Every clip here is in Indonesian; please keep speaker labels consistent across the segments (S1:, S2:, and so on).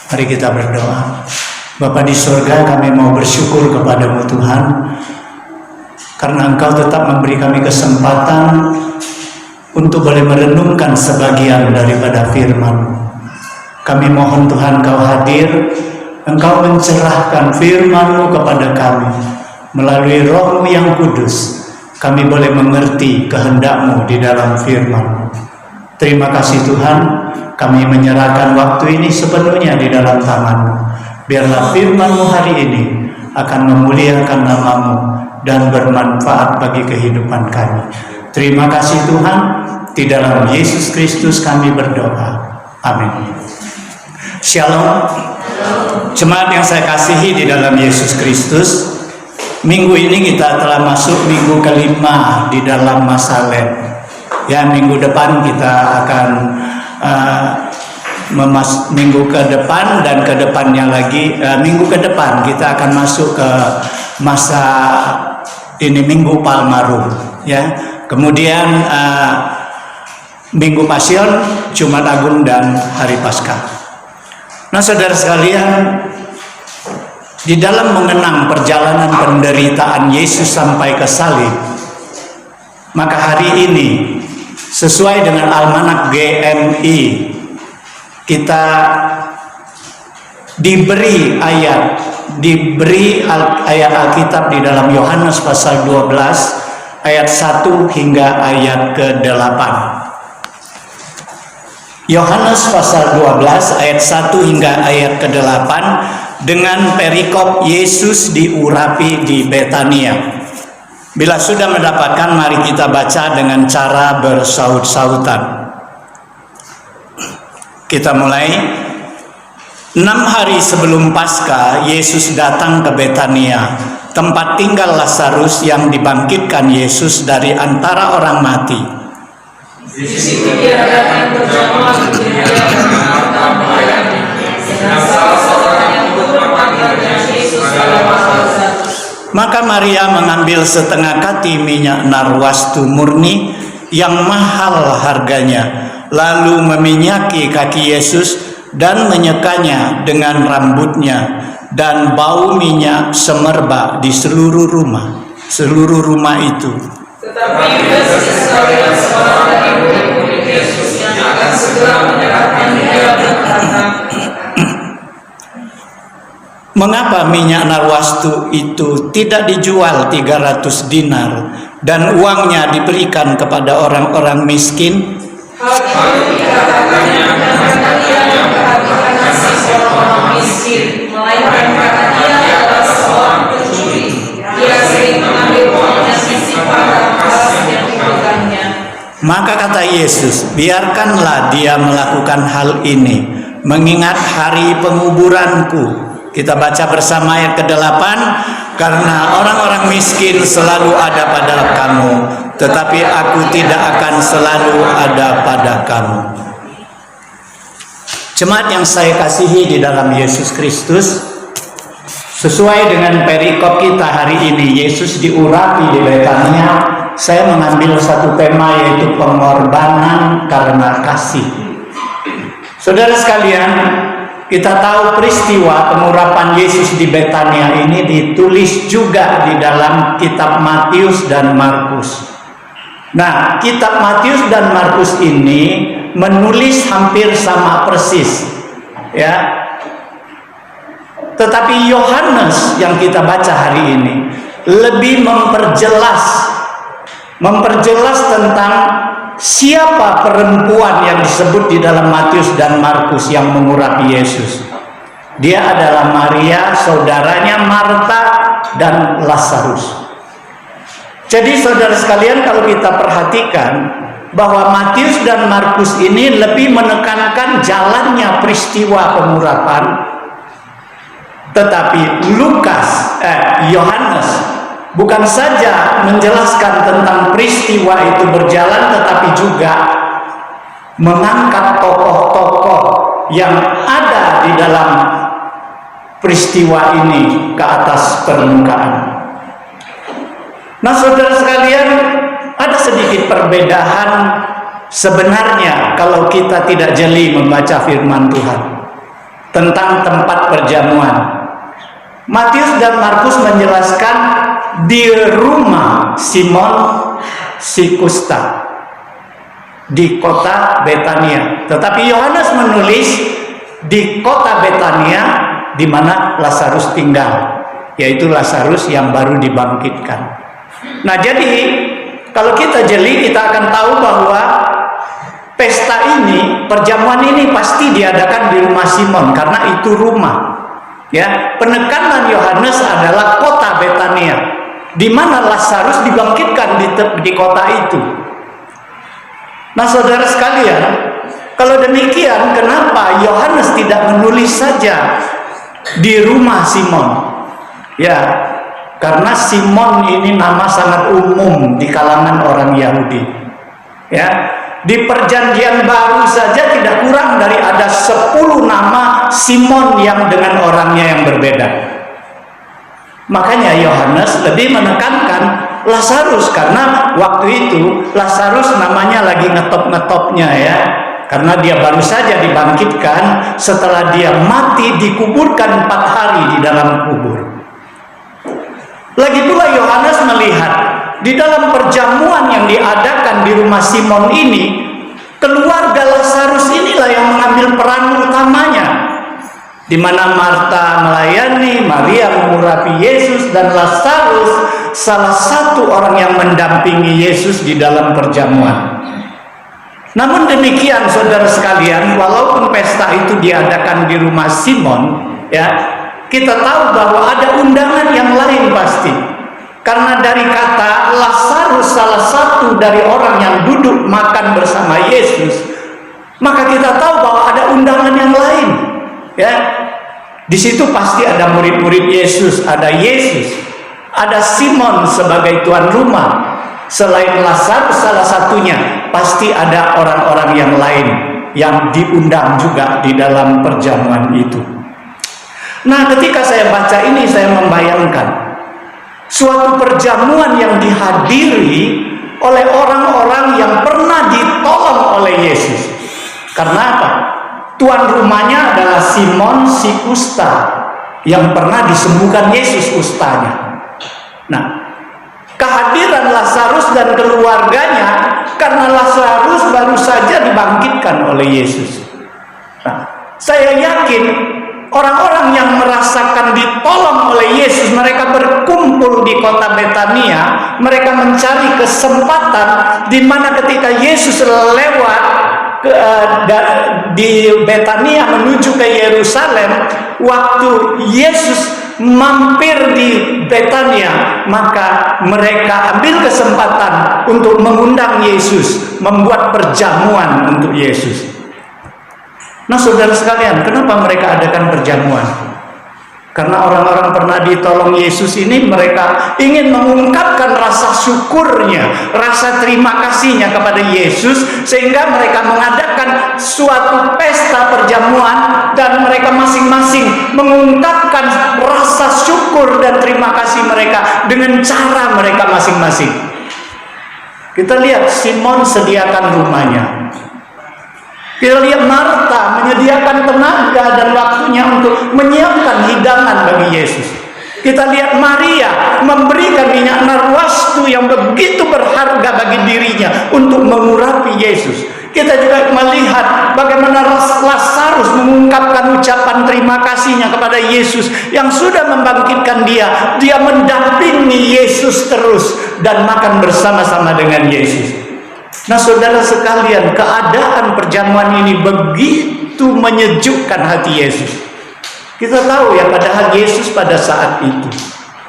S1: Mari kita berdoa. Bapa di surga, kami mau bersyukur kepadamu Tuhan, karena Engkau tetap memberi kami kesempatan untuk boleh merenungkan sebagian daripada firman-Mu. Kami mohon Tuhan Engkau hadir, Engkau mencerahkan firman-Mu kepada kami. Melalui Roh-Mu yang kudus, kami boleh mengerti kehendak-Mu di dalam firman-Mu. Terima kasih Tuhan, kami menyerahkan waktu ini sepenuhnya di dalam tangan-Mu. Biarlah firman-Mu hari ini akan memuliakan nama-Mu dan bermanfaat bagi kehidupan kami. Terima kasih Tuhan, di dalam Yesus Kristus kami berdoa. Amin. Shalom. Jemaat yang saya kasihi di dalam Yesus Kristus, minggu ini kita telah masuk minggu kelima di dalam masa Lent. Ya, minggu depan kita akan minggu ke depan dan ke depannya lagi, minggu ke depan kita akan masuk ke masa ini Minggu Palmarum, ya. Kemudian Minggu Pasion, Jumat Agung dan Hari Paskah. Nah, saudara sekalian, di dalam mengenang perjalanan penderitaan Yesus sampai ke salib, maka hari ini sesuai dengan almanak GMI, kita diberi ayat Alkitab di dalam Yohanes pasal 12 ayat 1 hingga ayat ke-8. Yohanes pasal 12 ayat 1 hingga ayat ke-8 dengan perikop Yesus diurapi di Betania. Bila sudah mendapatkan, mari kita baca dengan cara bersaut-sautan. Kita mulai. 6 hari sebelum Paskah, Yesus datang ke Betania, tempat tinggal Lazarus yang dibangkitkan Yesus dari antara orang mati.
S2: Di situ dia datang berjamaah dengan melayani. Dan salah seorang yang memanggilnya Yesus dalam bahasa.
S1: Maka Maria mengambil setengah kati minyak narwastu murni yang mahal harganya, lalu meminyaki kaki Yesus dan menyekanya dengan rambutnya, dan bau minyak semerbak di seluruh rumah itu.
S2: Tetapi sekalian seorang dari murid Yesus yang akan segera menyerahkan dia berkata,
S1: mengapa minyak narwastu itu tidak dijual 300 dinar dan uangnya diberikan kepada orang-orang miskin?
S2: Hal itu dikatakannya karena dia memperhatikan nasib orang-orang miskin, melainkan karena dia adalah seorang pencuri. Dia sering mengambil uangnya disimpan dalam tas yang diberikannya.
S1: Maka kata Yesus, biarkanlah dia melakukan hal ini, mengingat hari penguburanku. Kita baca bersama ayat ke-8, karena orang-orang miskin selalu ada pada kamu, tetapi aku tidak akan selalu ada pada kamu. Jemaat yang saya kasihi di dalam Yesus Kristus, sesuai dengan perikop kita hari ini, Yesus diurapi di Betania. Saya mengambil satu tema, yaitu pengorbanan karena kasih. Saudara sekalian, kita tahu peristiwa pengurapan Yesus di Betania ini ditulis juga di dalam kitab Matius dan Markus. Nah, kitab Matius dan Markus ini menulis hampir sama persis, ya. Tetapi Yohanes yang kita baca hari ini lebih memperjelas tentang siapa perempuan yang disebut di dalam Matius dan Markus yang mengurapi Yesus. Dia adalah Maria, saudaranya Marta dan Lazarus. Jadi saudara sekalian, kalau kita perhatikan bahwa Matius dan Markus ini lebih menekankan jalannya peristiwa pengurapan, tetapi Yohanes bukan saja menjelaskan tentang peristiwa itu berjalan, tetapi juga mengangkat tokoh-tokoh yang ada di dalam peristiwa ini ke atas permukaan. Nah, saudara sekalian, ada sedikit perbedaan sebenarnya kalau kita tidak jeli membaca firman Tuhan. tentang tempat perjamuan. Matius dan Markus menjelaskan di rumah Simon si kusta di kota Betania. Tetapi Yohanes menulis di kota Betania di mana Lazarus tinggal, yaitu Lazarus yang baru dibangkitkan. Nah, jadi kalau kita jeli, kita akan tahu bahwa pesta ini, perjamuan ini pasti diadakan di rumah Simon karena itu rumah. Ya, penekanan Yohanes adalah kota Betania, di mana Lazarus dibangkitkan di kota itu. Nah, saudara sekalian, kalau demikian, kenapa Yohanes tidak menulis saja di rumah Simon? Ya, karena Simon ini nama sangat umum di kalangan orang Yahudi. Ya, di perjanjian baru saja tidak kurang dari ada 10 nama Simon yang dengan orangnya yang berbeda. Makanya Yohanes lebih menekankan Lazarus, karena waktu itu Lazarus namanya lagi ngetop-ngetopnya ya, karena dia baru saja dibangkitkan setelah dia mati dikuburkan 4 hari di dalam kubur. Lagi pula Yohanes melihat di dalam perjamuan yang diadakan di rumah Simon ini, keluarga Lazarus inilah yang mengambil peran utamanya, di mana Marta melayani, Maria mengurapi Yesus, dan Lazarus salah satu orang yang mendampingi Yesus di dalam perjamuan. Namun demikian, saudara sekalian, walaupun pesta itu diadakan di rumah Simon, ya, kita tahu bahwa ada undangan yang lain pasti. Karena dari kata Lazarus salah satu dari orang yang duduk makan bersama Yesus, maka kita tahu bahwa ada undangan yang lain. Ya, di situ pasti ada murid-murid Yesus, ada Simon sebagai tuan rumah. Selain Lazarus salah satunya, pasti ada orang-orang yang lain yang diundang juga di dalam perjamuan itu. Nah, ketika saya baca ini, saya membayangkan suatu perjamuan yang dihadiri oleh orang-orang yang pernah ditolong oleh Yesus. Karena apa? Tuan rumahnya adalah Simon si kusta yang pernah disembuhkan Yesus kustanya. Nah, kehadiran Lazarus dan keluarganya karena Lazarus baru saja dibangkitkan oleh Yesus. Nah, saya yakin orang-orang yang merasakan ditolong oleh Yesus, mereka berkumpul di kota Betania. Mereka mencari kesempatan di mana ketika Yesus lewat di Betania menuju ke Yerusalem, waktu Yesus mampir di Betania, maka mereka ambil kesempatan untuk mengundang Yesus, membuat perjamuan untuk Yesus. Nah, saudara sekalian, kenapa mereka adakan perjamuan? Karena orang-orang pernah ditolong Yesus ini, mereka ingin mengungkapkan rasa syukurnya, rasa terima kasihnya kepada Yesus, sehingga mereka mengadakan suatu pesta perjamuan, dan mereka masing-masing mengungkapkan rasa syukur dan terima kasih mereka dengan cara mereka masing-masing. Kita lihat Simon sediakan rumahnya. Kita lihat Marta menyediakan tenaga dan waktunya untuk menyiapkan hidangan bagi Yesus. Kita lihat Maria memberikan minyak narwastu yang begitu berharga bagi dirinya untuk mengurapi Yesus. Kita juga melihat bagaimana Lazarus mengungkapkan ucapan terima kasihnya kepada Yesus yang sudah membangkitkan dia. Dia mendampingi Yesus terus dan makan bersama-sama dengan Yesus. Nah, saudara sekalian, keadaan perjamuan ini begitu menyejukkan hati Yesus. Kita tahu ya, padahal Yesus pada saat itu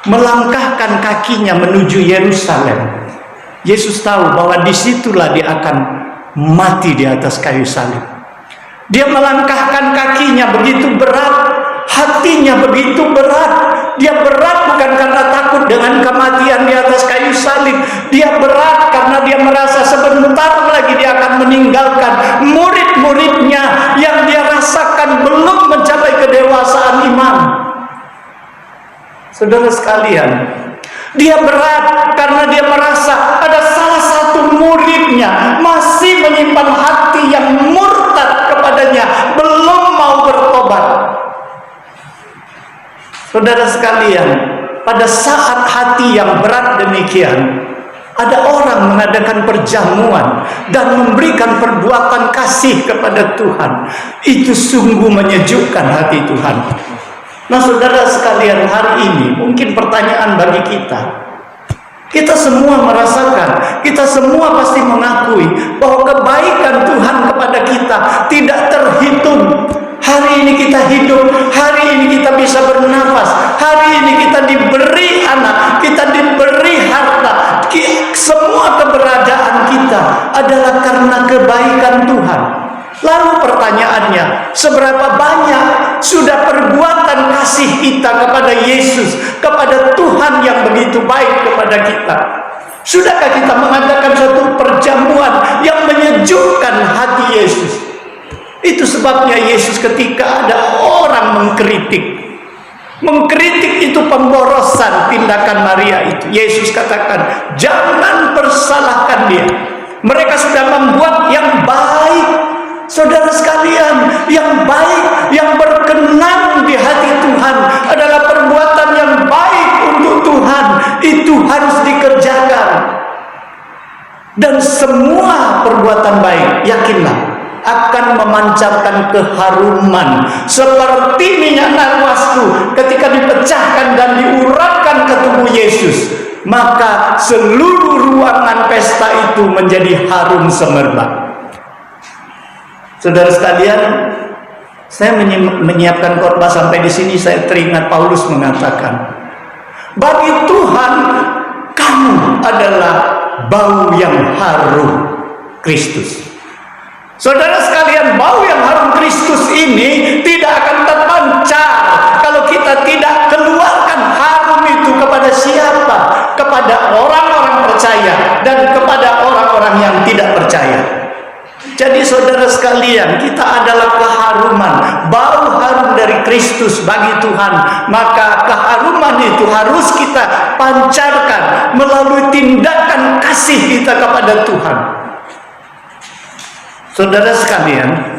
S1: melangkahkan kakinya menuju Yerusalem. Yesus tahu bahwa disitulah dia akan mati di atas kayu salib. Dia melangkahkan kakinya begitu berat, hatinya begitu berat. Dia berat bukan karena takut dengan kematian di atas kayu salib. Dia berat karena dia merasa sebentar lagi dia akan meninggalkan murid-muridnya yang dia rasakan belum mencapai kedewasaan iman. Saudara sekalian, dia berat karena dia merasa ada salah satu muridnya masih menyimpan hati yang murtad kepadanya, belum mau bertobat. Saudara sekalian, pada saat hati yang berat demikian, ada orang mengadakan perjamuan dan memberikan perbuatan kasih kepada Tuhan. Itu sungguh menyejukkan hati Tuhan. Nah, saudara sekalian, hari ini mungkin pertanyaan bagi kita. Kita semua merasakan, kita semua pasti mengakui bahwa kebaikan Tuhan kepada kita tidak terhitung. Hari ini kita hidup, hari ini kita bisa bernafas, hari ini kita diberi anak, kita diberi harta. Semua keberadaan kita adalah karena kebaikan Tuhan. Lalu pertanyaannya, seberapa banyak sudah perbuatan kasih kita kepada Yesus, kepada Tuhan yang begitu baik kepada kita? Sudahkah kita mengadakan suatu perjamuan yang menyejukkan hati Yesus? Itu sebabnya Yesus ketika ada orang mengkritik itu pemborosan tindakan Maria itu, Yesus katakan, jangan persalahkan dia. Mereka sudah membuat yang baik. Saudara sekalian, yang baik, yang berkenan di hati Tuhan adalah perbuatan yang baik untuk Tuhan. Itu harus dikerjakan. Dan semua perbuatan baik, yakinlah, akan memancarkan keharuman seperti minyak narwastu ketika dipecahkan dan diurapkan ke tubuh Yesus, maka seluruh ruangan pesta itu menjadi harum semerbak. Saudara sekalian, saya menyiapkan khotbah sampai di sini, saya teringat Paulus mengatakan, bagi Tuhan kamu adalah bau yang harum Kristus. Saudara sekalian, bau yang harum Kristus ini tidak akan terpancar kalau kita tidak keluarkan harum itu kepada siapa? Kepada orang-orang percaya dan kepada orang-orang yang tidak percaya. Jadi saudara sekalian, kita adalah keharuman, bau harum dari Kristus bagi Tuhan. Maka keharuman itu harus kita pancarkan melalui tindakan kasih kita kepada Tuhan. Saudara sekalian,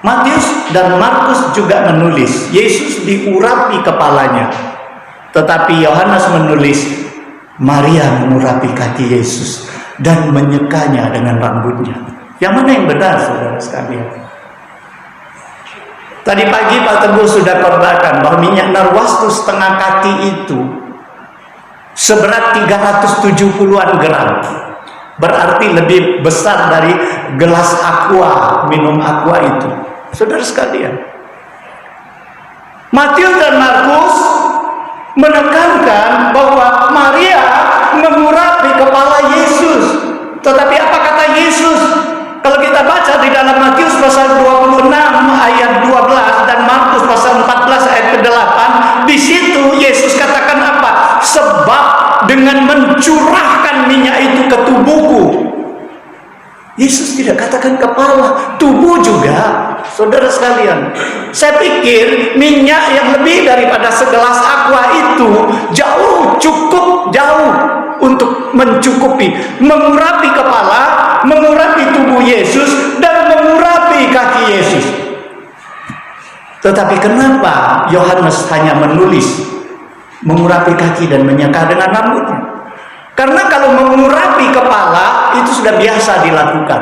S1: Matius dan Markus juga menulis Yesus diurapi kepalanya, tetapi Yohanes menulis Maria mengurapi kaki Yesus dan menyekanya dengan rambutnya. Yang mana yang benar, saudara sekalian? Tadi pagi Pak Teguh sudah khotbahkan bahwa minyak narwastu setengah kaki itu seberat 370-an gram. Berarti lebih besar dari gelas aqua, minum aqua itu. Saudara sekalian, Matius dan Markus menekankan bahwa Maria mengurapi kepala Yesus. Tetapi apa kata Yesus? Kalau kita baca di dalam Matius pasal 26 ayat 12 dan Markus pasal 14 ayat ke-8, di situ Yesus katakan apa? Sebab dengan mencurahkan minyak itu ke tubuhku. Yesus tidak katakan kepala, tubuh juga. Saudara sekalian, saya pikir minyak yang lebih daripada segelas aqua itu cukup jauh untuk mencukupi, mengurapi kepala, mengurapi tubuh Yesus, dan mengurapi kaki Yesus. Tetapi kenapa Yohanes hanya menulis mengurapi kaki dan menyeka dengan rambutnya? Karena kalau mengurapi kepala itu sudah biasa dilakukan.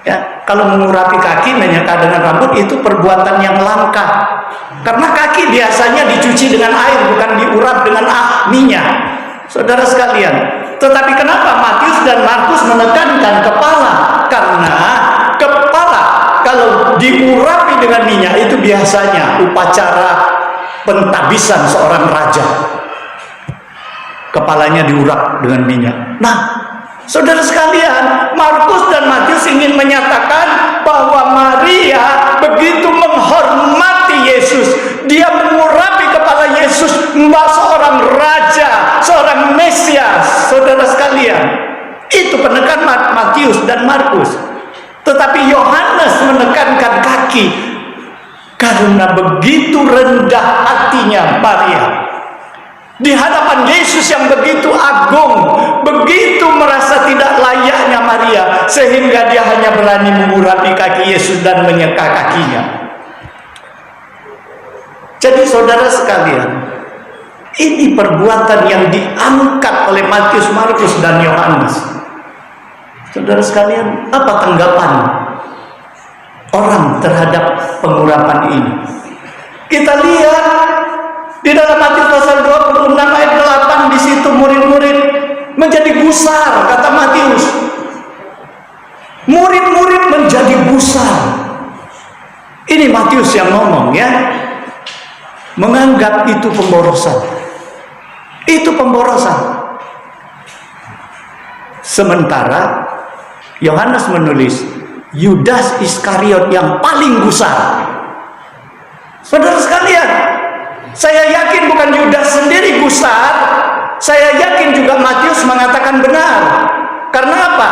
S1: Ya, kalau mengurapi kaki, menyeka dengan rambut itu perbuatan yang langka. Karena kaki biasanya dicuci dengan air, bukan diurap dengan minyak. Saudara sekalian, tetapi kenapa Matius dan Markus menekankan kepala? Karena kepala kalau diurapi dengan minyak itu biasanya upacara pentabisan seorang raja. Kepalanya diurap dengan minyak. Nah, saudara sekalian, Markus dan Matius ingin menyatakan bahwa Maria begitu menghormati Yesus. Dia mengurapi kepala Yesus, seorang raja, seorang Mesias. Saudara sekalian, itu penekan Matius dan Markus. Tetapi Yohanes menekankan kaki karena begitu rendah hatinya Maria di hadapan Yesus yang begitu agung, begitu merasa tidak layaknya Maria, sehingga dia hanya berani mengurapi kaki Yesus dan menyeka kakinya. Jadi saudara sekalian, ini perbuatan yang diangkat oleh Matius, Markus, dan Yohanes. Saudara sekalian, apa tanggapan orang terhadap pengurapan ini? Kita lihat di dalam Matius pasal 26 ayat 8, di situ murid-murid menjadi gusar, kata Matius. Murid-murid menjadi gusar. Ini Matius yang ngomong, ya. Menganggap itu pemborosan. Itu pemborosan. Sementara Yohanes menulis Yudas Iskariot yang paling gusar. Saudara sekalian, saya yakin bukan Yudas sendiri gusar. Saya yakin juga Matius mengatakan benar. Karena apa?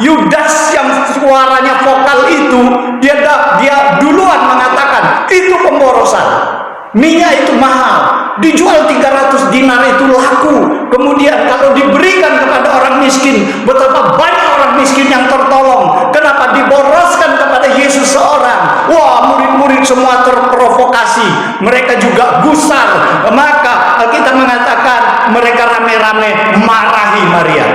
S1: Yudas yang suaranya vokal itu, dia duluan mengatakan itu pemborosan. Minyak itu mahal, dijual 300 dinar itu laku. Kemudian kalau diberikan kepada orang miskin, betapa banyak orang miskin yang tertolong. Kenapa diboroskan kepada Yesus seorang? Wah, murid-murid semua terprovokasi. Mereka juga gusar. Maka kita mengatakan mereka rame-rame marahi Maria,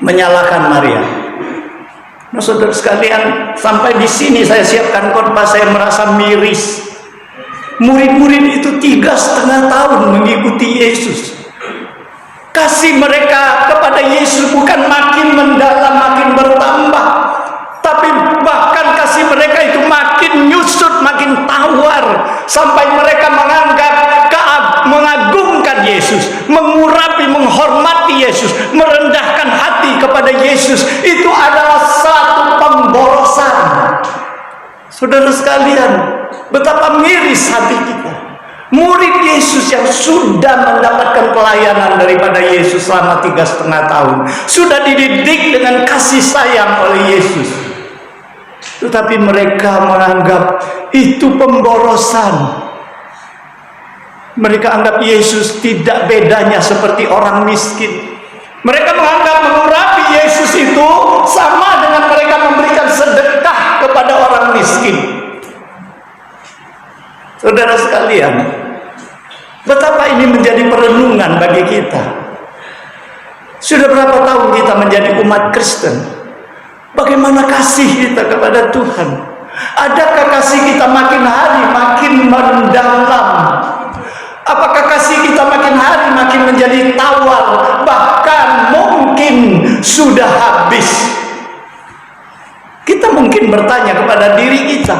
S1: menyalahkan Maria. Nah, saudara sekalian, sampai di sini saya siapkan khotbah, saya merasa miris. Murid-murid itu 3,5 tahun mengikuti Yesus. Kasih mereka kepada Yesus bukan makin mendalam, makin bertambah, tapi bahkan kasih mereka itu makin nyusut, makin tawar, sampai mereka mengagungkan Yesus, mengurapi, menghormati Yesus, merendahkan hati kepada Yesus. Itu adalah satu pemborosan. Saudara sekalian, betapa miris hati kita. Murid Yesus yang sudah mendapatkan pelayanan daripada Yesus selama 3,5 tahun, sudah dididik dengan kasih sayang oleh Yesus, tetapi mereka menganggap itu pemborosan. Mereka anggap Yesus tidak bedanya seperti orang miskin. Mereka menganggap mengurapi Yesus itu sama dengan mereka memberikan sedekah kepada orang miskin. Saudara sekalian, betapa ini menjadi perenungan bagi kita. Sudah berapa tahun kita menjadi umat Kristen? Bagaimana kasih kita kepada Tuhan? Adakah kasih kita makin hari makin mendalam? Apakah kasih kita makin hari makin menjadi tawar, bahkan mungkin sudah habis? Kita mungkin bertanya kepada diri kita,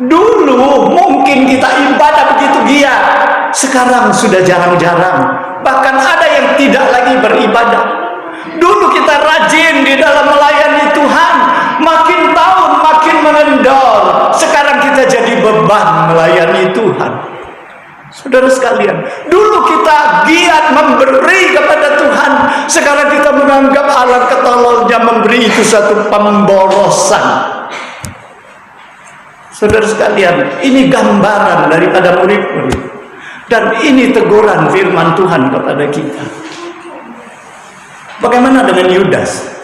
S1: dulu mungkin kita ibadah begitu giat, sekarang sudah jarang-jarang, bahkan ada yang tidak lagi beribadah. Dulu kita rajin di dalam melayani Tuhan, makin tahun makin mengendor, sekarang kita jadi beban melayani Tuhan. Saudara sekalian, dulu kita giat memberi kepada Tuhan, sekarang kita menganggap alangkah tololnya memberi itu satu pemborosan. Saudara sekalian, ini gambaran daripada murid-murid, dan ini teguran firman Tuhan kepada kita. Bagaimana dengan Yudas?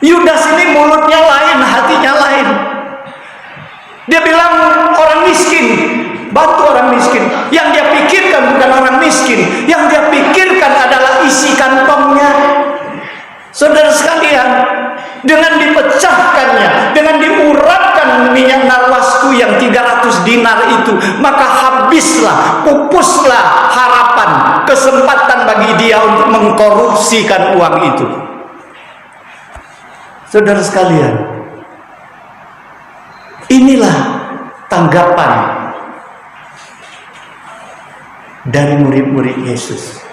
S1: Yudas ini mulutnya lain, hatinya lain. Dia bilang orang miskin, bantu orang miskin. Yang dia pikirkan bukan orang miskin, yang dia pikirkan adalah isi kantongnya. Saudara sekalian, dengan dipecahkannya, dengan diurapkan minyak narwasku yang 300 dinar itu, maka habislah, pupuslah harapan, kesempatan bagi dia untuk mengkorupsikan uang itu. Saudara sekalian, inilah tanggapan dari murid-murid Yesus.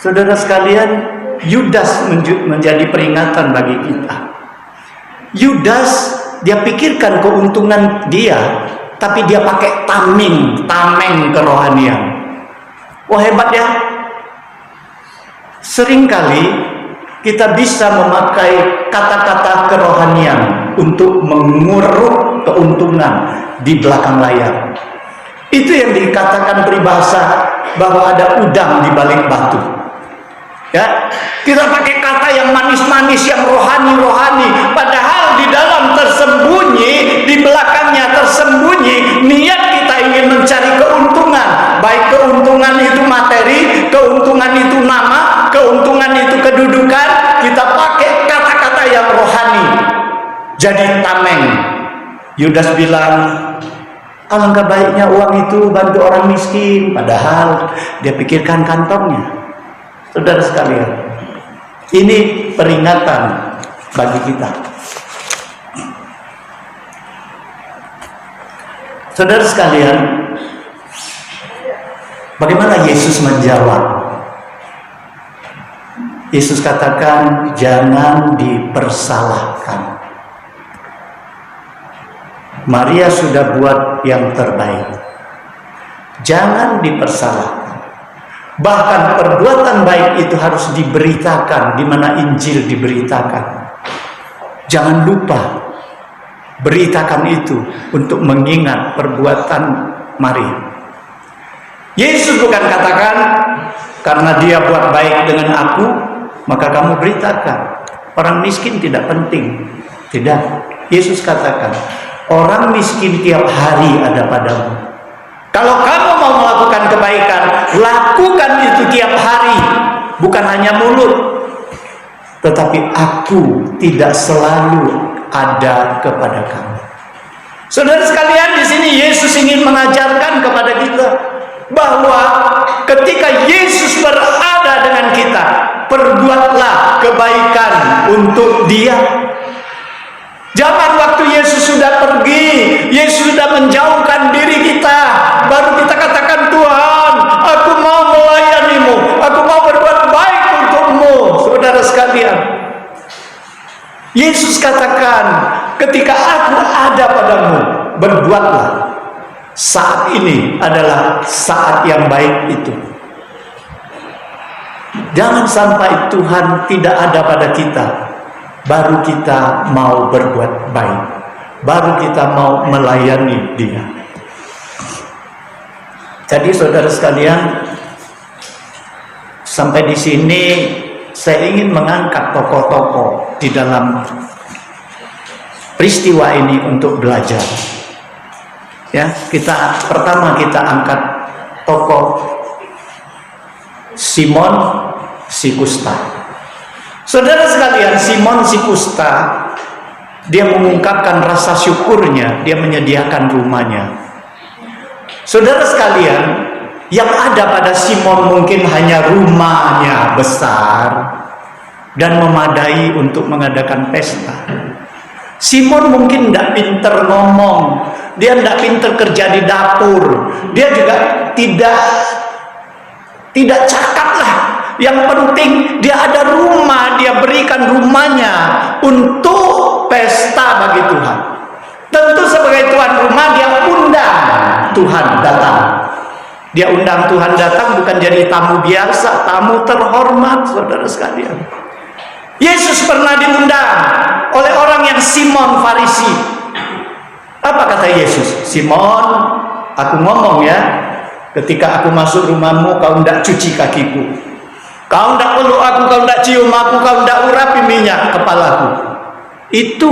S1: Saudara sekalian, Yudas menjadi peringatan bagi kita. Yudas, dia pikirkan keuntungan dia, tapi dia pakai tameng kerohanian. Wah, hebat ya. Seringkali kita bisa memakai kata-kata kerohanian untuk menguruk keuntungan di belakang layar. Itu yang dikatakan peribahasa bahwa ada udang di balik batu. Ya, kita pakai kata yang manis-manis, yang rohani-rohani, padahal di dalam tersembunyi, di belakangnya tersembunyi niat kita jadi tameng. Yudas bilang, alangkah baiknya uang itu bantu orang miskin, padahal dia pikirkan kantongnya. Saudara sekalian, ini peringatan bagi kita. Saudara sekalian, bagaimana Yesus menjawab? Yesus katakan, jangan dipersalahkan. Maria sudah buat yang terbaik. Jangan dipersalahkan. Bahkan perbuatan baik itu harus diberitakan di mana Injil diberitakan. Jangan lupa beritakan itu untuk mengingat perbuatan Maria. Yesus bukan katakan karena dia buat baik dengan aku, maka kamu beritakan. Orang miskin tidak penting. Tidak. Yesus katakan, orang miskin tiap hari ada padamu. Kalau kamu mau melakukan kebaikan, lakukan itu tiap hari. Bukan hanya mulut. Tetapi aku tidak selalu ada kepada kamu. Saudara sekalian, di sini Yesus ingin mengajarkan kepada kita bahwa ketika Yesus berada dengan kita, perbuatlah kebaikan untuk Dia. Zaman waktu Yesus sudah pergi, Yesus sudah menjauhkan diri kita, baru kita katakan, Tuhan, aku mau melayanimu, aku mau berbuat baik untukmu. Saudara sekalian, Yesus katakan, ketika aku ada padamu, berbuatlah. Saat ini adalah saat yang baik itu. Jangan sampai Tuhan tidak ada pada kita, baru kita mau berbuat baik, baru kita mau melayani Dia. Jadi saudara sekalian, sampai di sini saya ingin mengangkat tokoh-tokoh di dalam peristiwa ini untuk belajar. Ya, pertama kita angkat tokoh Simon si Kusta. Saudara sekalian, Simon si Kusta, dia mengungkapkan rasa syukurnya, dia menyediakan rumahnya. Saudara sekalian, yang ada pada Simon mungkin hanya rumahnya besar dan memadai untuk mengadakan pesta. Simon mungkin tidak pinter ngomong, dia tidak pinter kerja di dapur, dia juga tidak cakap lah. Yang penting dia ada rumah, dia berikan rumahnya untuk pesta bagi Tuhan. Tentu sebagai tuan rumah dia undang Tuhan datang. Dia undang Tuhan datang bukan jadi tamu biasa, tamu terhormat, saudara sekalian. Yesus pernah diundang oleh orang yang Simon Farisi. Apa kata Yesus? Simon, aku ngomong ya, ketika aku masuk rumahmu, kau tidak cuci kakiku. Kau tidak peluk aku, kau tidak cium aku, kau tidak urapi minyak kepalaku. Itu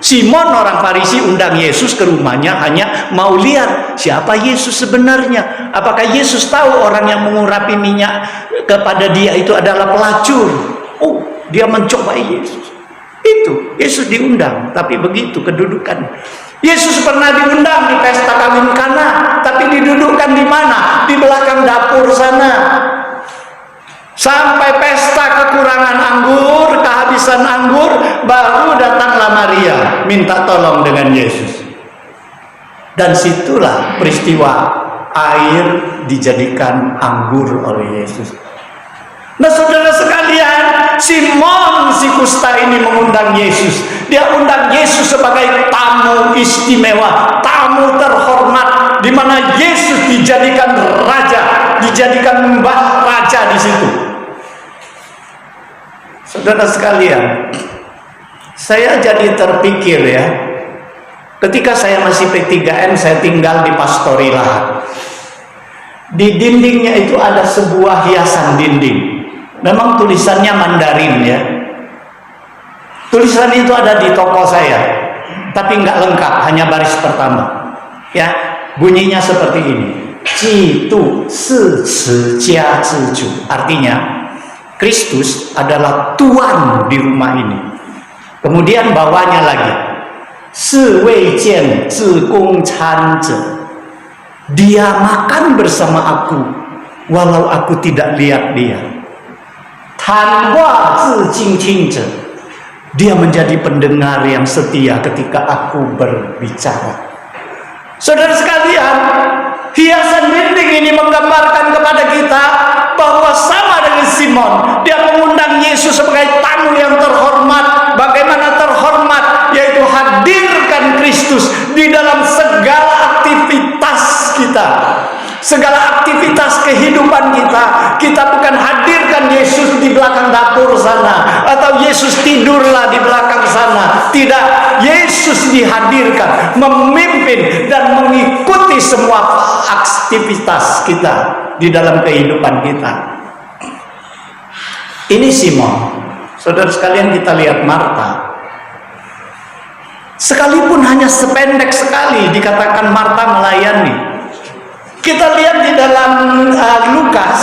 S1: Simon orang Farisi undang Yesus ke rumahnya hanya mau lihat siapa Yesus sebenarnya. Apakah Yesus tahu orang yang mengurapi minyak kepada dia itu adalah pelacur? Oh, dia mencobai Yesus. Itu Yesus diundang, tapi begitu kedudukan. Yesus pernah diundang di pesta kawin Kana, tapi didudukkan di mana? Di belakang dapur sana. Sampai pesta kekurangan anggur, kehabisan anggur, baru datanglah Maria minta tolong dengan Yesus. Dan situlah peristiwa air dijadikan anggur oleh Yesus. Nah saudara sekalian, Simon si Kusta ini mengundang Yesus. Dia undang Yesus sebagai tamu istimewa, tamu terhormat, di mana Yesus dijadikan raja, dijadikan mbah raja di situ. Saudara sekalian, saya jadi terpikir ya, ketika saya masih P3M, saya tinggal di Pastori Lahat. Di dindingnya itu ada sebuah hiasan dinding. Memang tulisannya Mandarin ya. Tulisan itu ada di toko saya, tapi nggak lengkap, hanya baris pertama. Ya, bunyinya seperti ini. Ji tu si ci jia zi ju. Artinya, Kristus adalah Tuan di rumah ini. Kemudian bawahnya lagi, 是未见自供餐者. Dia makan bersama aku walau aku tidak lihat dia. 谈话自静听者. Dia menjadi pendengar yang setia ketika aku berbicara. Saudara sekalian, hiasan dinding ini menggambarkan kepada kita bahwa sama dengan Simon, dia mengundang Yesus sebagai tamu yang terhormat. Bagaimana terhormat? Yaitu hadirkan Kristus di dalam segala aktivitas kita, segala aktivitas kehidupan kita. Kita bukan hadirkan Yesus di belakang dapur sana, atau Yesus tidurlah di belakang sana. Tidak, Yesus dihadirkan, memimpin dan mengikuti semua aktivitas kita di dalam kehidupan kita. Ini Simon. Saudara sekalian, kita lihat Marta. Sekalipun hanya sependek sekali dikatakan Marta melayani. Kita lihat di dalam Lukas.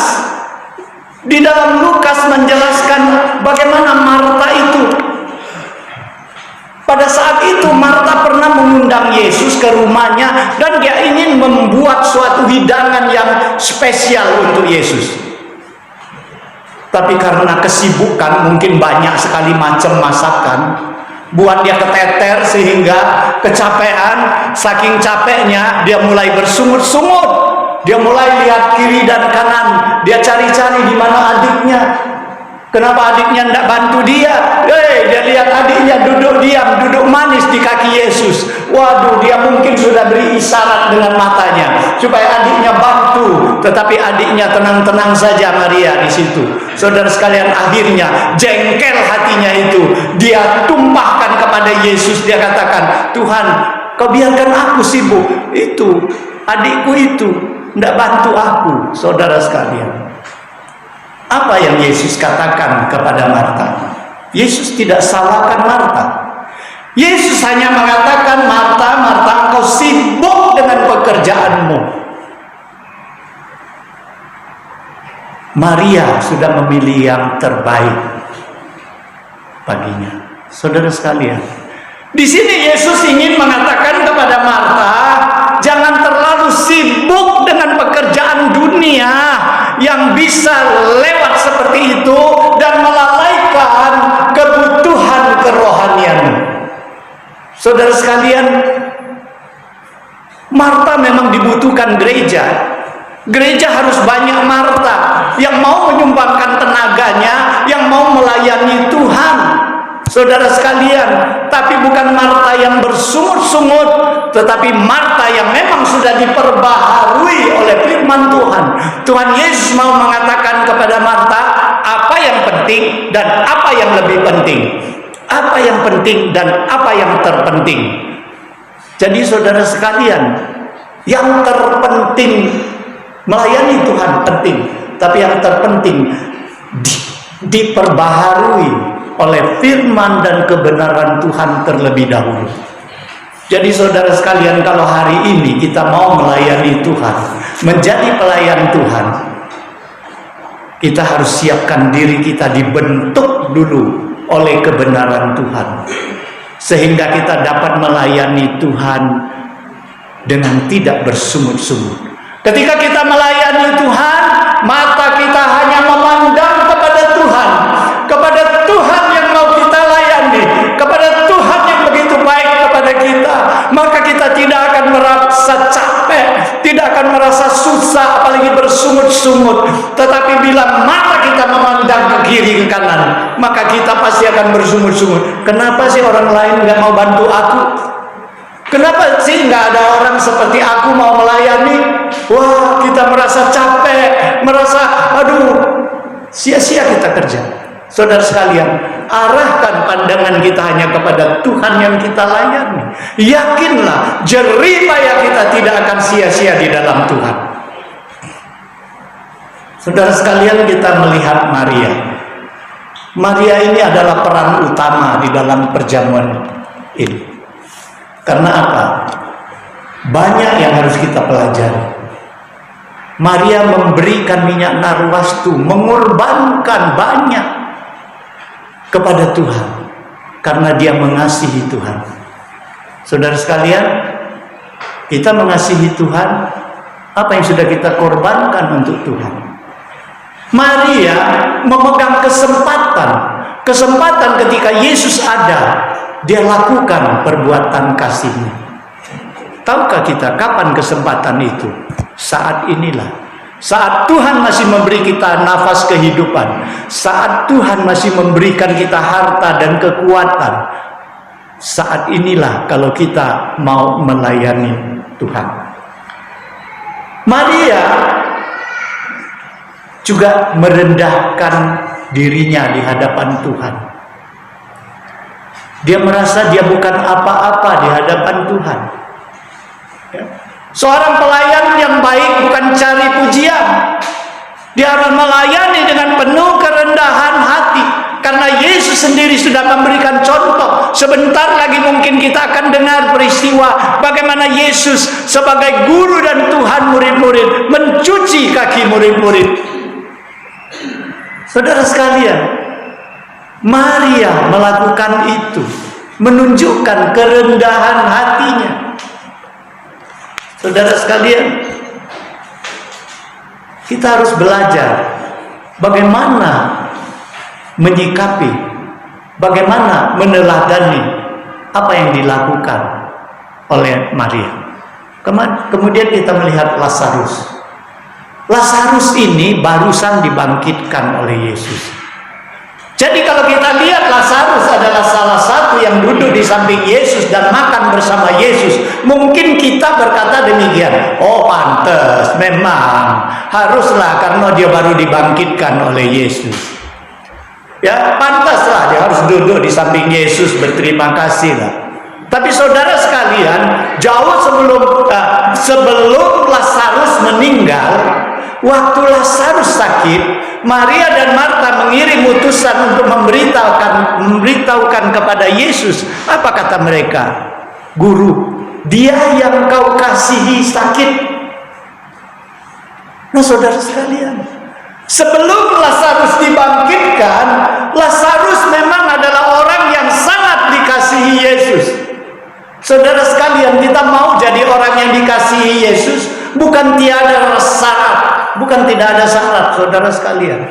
S1: Di dalam Lukas menjelaskan bagaimana Marta itu. Pada saat itu Marta pernah mengundang Yesus ke rumahnya dan dia ingin membuat suatu hidangan yang spesial untuk Yesus. Tapi karena kesibukan, mungkin banyak sekali macam masakan, buat dia keteter sehingga kecapean. Saking capeknya dia mulai bersungut-sungut. Dia mulai lihat kiri dan kanan. Dia cari-cari di mana adiknya. Kenapa adiknya tidak bantu dia? Dia lihat adiknya duduk diam, duduk manis di kaki Yesus. Waduh, dia mungkin sudah beri isyarat dengan matanya supaya adiknya bantu. Tetapi adiknya tenang-tenang saja, Maria di situ. Saudara sekalian, akhirnya jengkel hatinya itu. Dia tumpahkan kepada Yesus. Dia katakan, Tuhan, kau biarkan aku sibuk. Itu adikku itu tidak bantu aku. Saudara sekalian, apa yang Yesus katakan kepada Marta? Yesus tidak salahkan Marta. Yesus hanya mengatakan, Marta, Marta, engkau sibuk dengan pekerjaanmu. Maria sudah memilih yang terbaik baginya. Saudara sekalian, di sini Yesus ingin mengatakan kepada Marta, jangan terlalu sibuk dengan pekerjaan dunia yang bisa lewat seperti itu dan melalaikan kebutuhan kerohanianmu. Saudara sekalian, Marta memang dibutuhkan gereja. Gereja harus banyak Marta yang mau menyumbangkan tenaganya, yang mau melayani Tuhan. Saudara sekalian, tapi bukan Marta yang bersungut-sungut, tetapi Marta yang memang sudah diperbaharui oleh firman Tuhan. Tuhan Yesus mau mengatakan kepada Marta apa yang penting dan apa yang lebih penting, apa yang penting dan apa yang terpenting. Jadi saudara sekalian, yang terpenting melayani Tuhan penting, tapi yang terpenting diperbaharui oleh firman dan kebenaran Tuhan terlebih dahulu. Jadi saudara sekalian, kalau hari ini kita mau melayani Tuhan, menjadi pelayan Tuhan, kita harus siapkan diri kita dibentuk dulu oleh kebenaran Tuhan, sehingga kita dapat melayani Tuhan dengan tidak bersungut-sungut. Ketika kita melayani Tuhan, mata kita hanya memandang kepada Tuhan, kepada Tuhan yang mau kita layani, kepada Tuhan yang begitu baik kepada kita. Maka kita tidak akan merasa capek, tidak akan merasa susah, apalagi bersungut-sungut. Tetapi bila mata kita memandang ke kiri ke kanan, maka kita pasti akan bersungut-sungut. Kenapa sih orang lain nggak mau bantu aku? Kenapa sih nggak ada orang seperti aku mau melayani? Wah, kita merasa capek, merasa aduh, sia-sia kita kerja. Saudara sekalian, arahkan pandangan kita hanya kepada Tuhan yang kita layani. Yakinlah, jerih payah kita tidak akan sia-sia di dalam Tuhan. Saudara sekalian, kita melihat Maria. Maria ini adalah peran utama di dalam perjamuan ini. Karena apa? Banyak yang harus kita pelajari. Maria memberikan minyak narwastu, mengorbankan banyak kepada Tuhan karena dia mengasihi Tuhan. Saudara sekalian, kita mengasihi Tuhan, apa yang sudah kita korbankan untuk Tuhan. Maria memegang kesempatan ketika Yesus ada, dia lakukan perbuatan kasihnya. Tahukah kita kapan kesempatan itu? Saat inilah. Saat Tuhan masih memberi kita nafas kehidupan, saat Tuhan masih memberikan kita harta dan kekuatan, saat inilah kalau kita mau melayani Tuhan. Maria juga merendahkan dirinya di hadapan Tuhan. Dia merasa dia bukan apa-apa di hadapan Tuhan. Ya. Seorang pelayan yang baik bukan cari pujian. Dia harus melayani dengan penuh kerendahan hati. Karena Yesus sendiri sudah memberikan contoh. Sebentar lagi mungkin kita akan dengar peristiwa bagaimana Yesus sebagai guru dan Tuhan murid-murid mencuci kaki murid-murid. Saudara sekalian, Maria melakukan itu, menunjukkan kerendahan hatinya. Saudara sekalian, kita harus belajar bagaimana menyikapi, bagaimana meneladani apa yang dilakukan oleh Maria. Kemudian kita melihat Lazarus. Lazarus ini barusan dibangkitkan oleh Yesus. Jadi kalau kita lihat Lazarus adalah salah satu yang duduk di samping Yesus dan makan bersama Yesus, mungkin kita berkata demikian, oh pantas, memang haruslah karena dia baru dibangkitkan oleh Yesus. Ya pantaslah dia harus duduk di samping Yesus, berterima kasih lah. Tapi saudara sekalian, jauh sebelum Lazarus meninggal, waktu Lazarus sakit, Maria dan Marta mengirim utusan untuk memberitahukan kepada Yesus. Apa kata mereka? Guru, dia yang kau kasihi sakit. Nah saudara sekalian, sebelum Lazarus dibangkitkan, Lazarus memang adalah orang yang sangat dikasihi Yesus. Saudara sekalian, kita mau jadi orang yang dikasihi Yesus, bukan tiada syarat, bukan tidak ada syarat, saudara sekalian.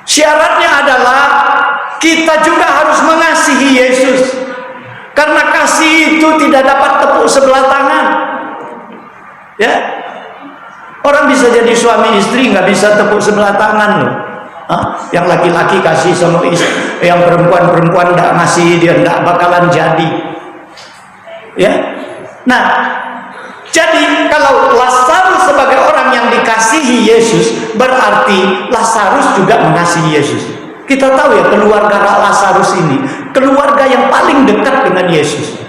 S1: Syaratnya adalah kita juga harus mengasihi Yesus. Karena kasih itu tidak dapat tepuk sebelah tangan. Ya, orang bisa jadi suami istri nggak bisa tepuk sebelah tangan loh. Yang laki-laki kasih sama istri, yang perempuan nggak ngasih, dia nggak bakalan jadi. Ya, nah, jadi kalau Lazarus sebagai orang yang dikasihi Yesus, berarti Lazarus juga mengasihi Yesus. Kita tahu ya keluarga Lazarus ini, keluarga yang paling dekat dengan Yesus.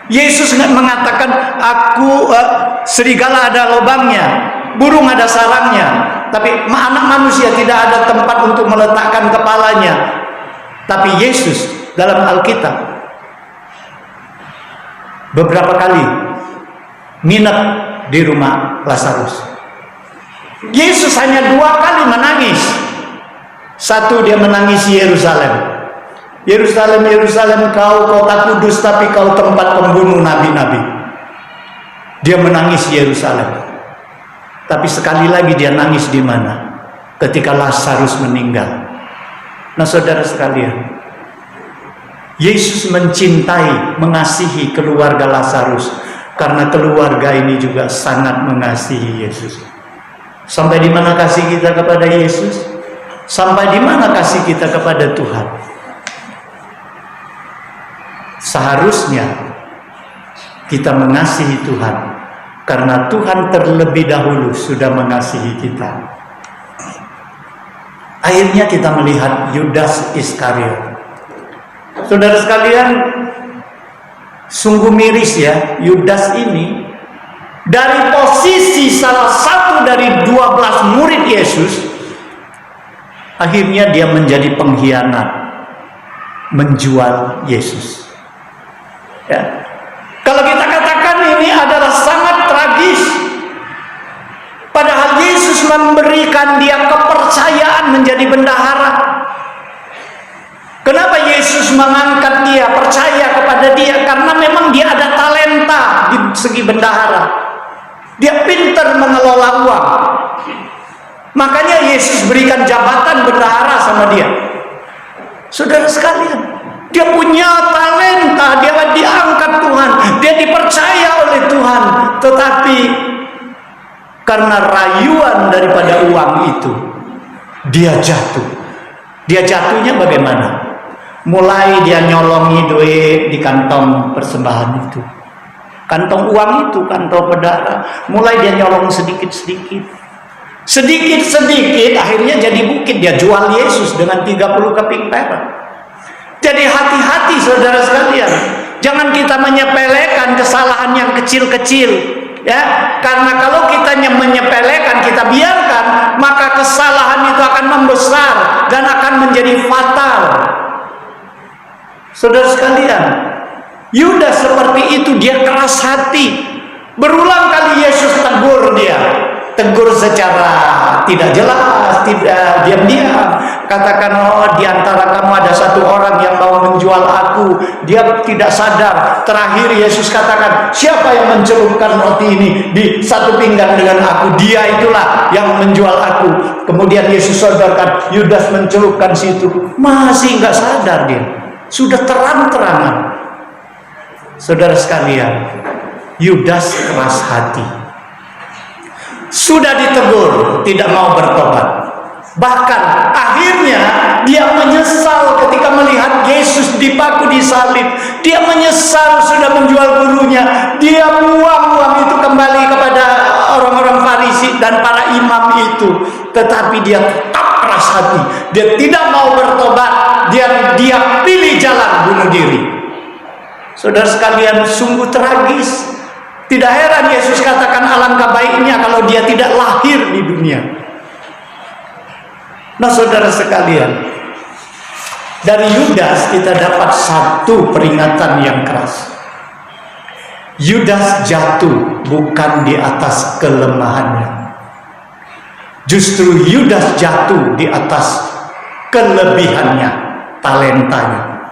S1: Yesus mengatakan, serigala ada lubangnya, burung ada sarangnya, tapi anak manusia tidak ada tempat untuk meletakkan kepalanya. Tapi Yesus dalam Alkitab beberapa kali nginep di rumah Lazarus. Yesus hanya 2 kali menangis. Satu, dia menangis Yerusalem. Yerusalem, Yerusalem, kau kota kudus, tapi kau tempat pembunuh nabi-nabi. Dia menangis Yerusalem. Tapi sekali lagi dia nangis di mana? Ketika Lazarus meninggal. Nah saudara sekalian, Yesus mencintai, mengasihi keluarga Lazarus karena keluarga ini juga sangat mengasihi Yesus. Sampai di mana kasih kita kepada Yesus? Sampai di mana kasih kita kepada Tuhan? Seharusnya kita mengasihi Tuhan karena Tuhan terlebih dahulu sudah mengasihi kita. Akhirnya kita melihat Yudas Iskariot. Saudara sekalian, sungguh miris ya, Yudas ini dari posisi salah satu dari 12 murid Yesus, akhirnya dia menjadi pengkhianat, menjual Yesus. Ya. Kalau kita katakan ini adalah sangat tragis, padahal Yesus memberikan dia kepercayaan menjadi bendahara. Kenapa Yesus mengangkat dia, percaya kepada dia? Karena memang dia bendahara. Dia pintar mengelola uang. Makanya Yesus berikan jabatan bendahara sama dia. Saudara sekalian, dia punya talenta, dia diangkat Tuhan, dia dipercaya oleh Tuhan. Tetapi karena rayuan daripada uang itu, dia jatuh. Dia jatuhnya bagaimana? Mulai dia nyolongi duit di kantong persembahan itu, kantong uang itu, kantong bendahara. Mulai dia nyolong sedikit-sedikit, sedikit-sedikit, akhirnya jadi bukit. Dia jual Yesus dengan 30 keping perak. Jadi hati-hati saudara sekalian, jangan kita menyepelekan kesalahan yang kecil-kecil, ya. Karena kalau kita menyepelekan, kita biarkan, maka kesalahan itu akan membesar dan akan menjadi fatal. Saudara sekalian, Yudas seperti itu, dia keras hati. Berulang kali Yesus tegur dia. Tegur secara tidak jelas, tidak diam-diam. Katakan, oh di antara kamu ada satu orang yang mau menjual aku. Dia tidak sadar. Terakhir Yesus katakan, siapa yang mencelupkan roti ini di satu pinggan dengan aku? Dia itulah yang menjual aku. Kemudian Yesus sadarkan, Yudas mencelupkan situ. Masih nggak sadar dia. Sudah terang-terangan. Saudara sekalian, Yudas keras hati. Sudah ditegur, tidak mau bertobat. Bahkan akhirnya dia menyesal ketika melihat Yesus dipaku di salib. Dia menyesal sudah menjual gurunya. Dia buang uang itu kembali kepada orang-orang Farisi dan para imam itu. Tetapi dia tetap keras hati. Dia tidak mau bertobat. Dia pilih jalan bunuh diri. Saudara sekalian, sungguh tragis. Tidak heran Yesus katakan alangkah baiknya kalau dia tidak lahir di dunia. Nah saudara sekalian, dari Yudas kita dapat satu peringatan yang keras. Yudas jatuh bukan di atas kelemahannya. Justru Yudas jatuh di atas kelebihannya, talentanya.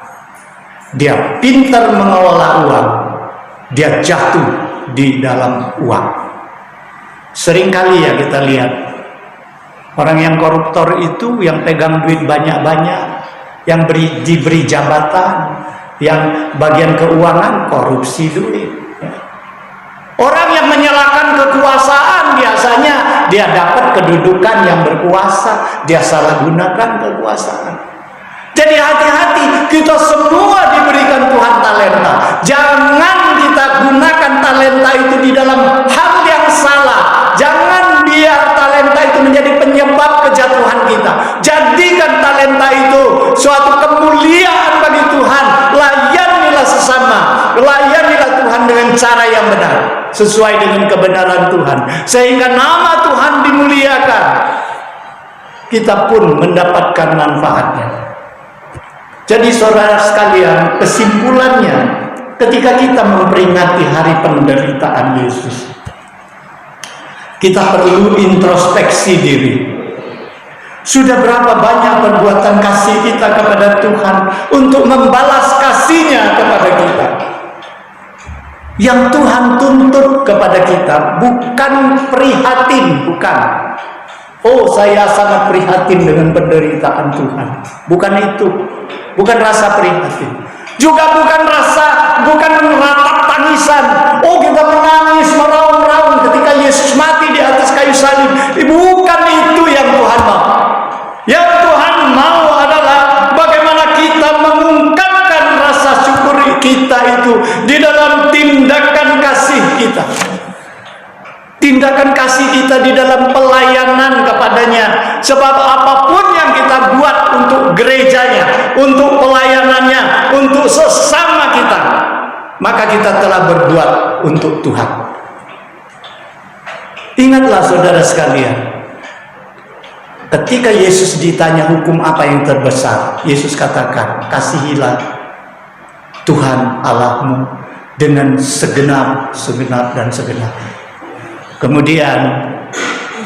S1: Dia pintar mengelola uang. Dia jatuh di dalam uang. Seringkali ya kita lihat orang yang koruptor itu, yang pegang duit banyak-banyak, yang diberi jabatan, yang bagian keuangan korupsi duit. Orang yang menyalahkan kekuasaan biasanya dia dapat kedudukan yang berkuasa, dia salah gunakan kekuasaan. Jadi hati-hati, kita semua diberikan Tuhan talenta. Jangan kita gunakan talenta itu di dalam hal yang salah. Jangan biar talenta itu menjadi penyebab kejatuhan kita. Jadikan talenta itu suatu kemuliaan bagi Tuhan. Layanilah sesama, layanilah Tuhan dengan cara yang benar, sesuai dengan kebenaran Tuhan, sehingga nama Tuhan dimuliakan. Kita pun mendapatkan manfaatnya. Jadi saudara sekalian, kesimpulannya, ketika kita memperingati hari penderitaan Yesus, kita perlu introspeksi diri. Sudah berapa banyak perbuatan kasih kita kepada Tuhan untuk membalas kasih-Nya kepada kita. Yang Tuhan tuntut kepada kita bukan prihatin, bukan. Oh, saya sangat prihatin dengan penderitaan Tuhan. Bukan itu. Bukan rasa prihatin. Juga bukan meratap tangisan. Oh, kita menangis meraung-raung ketika Yesus mati di atas kayu salib. Bukan itu yang Tuhan mau. Yang Tuhan mau adalah bagaimana kita mengungkapkan rasa syukur kita itu di dalam tindakan kasih kita. Tindakan kasih kita di dalam pelayanan kepadanya. Sebab apapun yang kita buat untuk gerejanya, untuk pelayanannya, untuk sesama kita, maka kita telah berbuat untuk Tuhan. Ingatlah saudara sekalian, ketika Yesus ditanya hukum apa yang terbesar, Yesus katakan, kasihilah Tuhan Allahmu dengan segenap dan segenap. Kemudian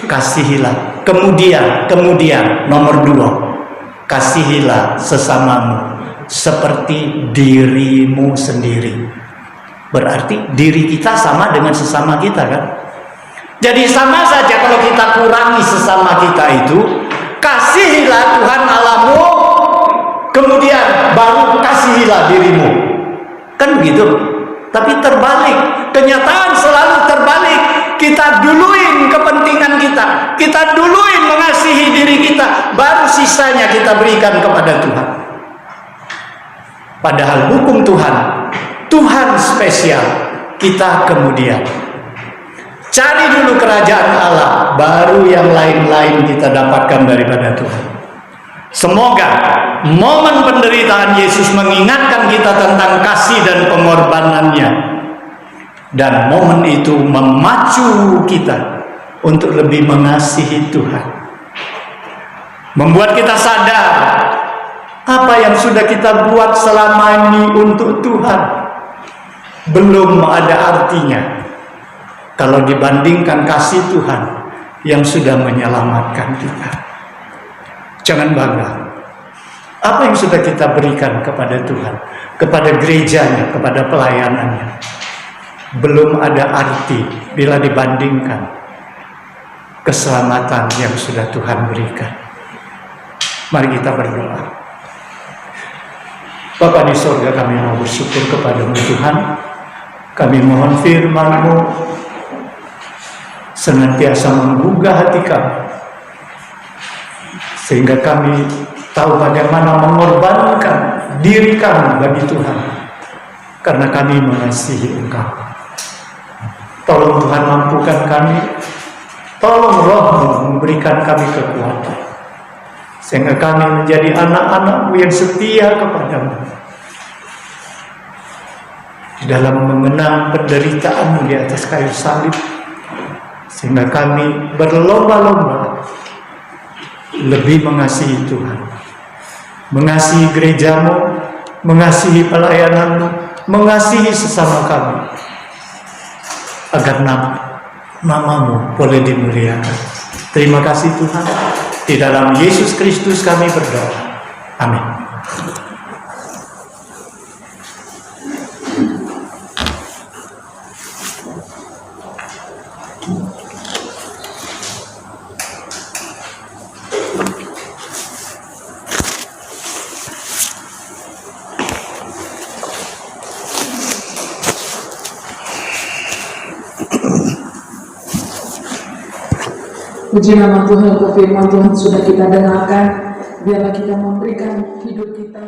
S1: kasihilah. Kemudian nomor 2, kasihilah sesamamu seperti dirimu sendiri. Berarti diri kita sama dengan sesama kita kan? Jadi sama saja kalau kita kurangi sesama kita itu, kasihilah Tuhan Allahmu, kemudian baru kasihilah dirimu. Kan begitu. Tapi terbalik, kenyataan selalu terbalik. Kita duluin kepentingan kita, kita duluin mengasihi diri kita, baru sisanya kita berikan kepada Tuhan. Padahal hukum Tuhan spesial, kita kemudian. Cari dulu kerajaan Allah, baru yang lain-lain kita dapatkan daripada Tuhan. Semoga momen penderitaan Yesus mengingatkan kita tentang kasih dan pengorbanannya. Dan momen itu memacu kita untuk lebih mengasihi Tuhan. Membuat kita sadar apa yang sudah kita buat selama ini untuk Tuhan belum ada artinya kalau dibandingkan kasih Tuhan yang sudah menyelamatkan kita. Jangan bangga. Apa yang sudah kita berikan kepada Tuhan, kepada gerejanya, kepada pelayanannya, belum ada arti bila dibandingkan keselamatan yang sudah Tuhan berikan. Mari kita berdoa. Bapa di surga, kami mau bersyukur kepadamu Tuhan. Kami mohon firman-Mu senantiasa menggugah hati kami, sehingga kami tahu bagaimana mengorbankan diri kami bagi Tuhan, karena kami mengasihi Engkau. Tolong Tuhan mampukan kami, tolong Roh-Mu memberikan kami kekuatan, sehingga kami menjadi anak-anak-Mu yang setia kepadamu di dalam mengenang penderitaan-Mu di atas kayu salib, sehingga kami berlomba-lomba lebih mengasihi Tuhan, mengasihi gereja-Mu, mengasihi pelayanan-Mu, mengasihi sesama kami, agar nama-Mu boleh dimuliakan. Terima kasih Tuhan. Di dalam Yesus Kristus kami berdoa. Amin.
S3: Puji nama Tuhan, untuk firman Tuhan sudah kita dengarkan. Biarlah kita memberikan hidup kita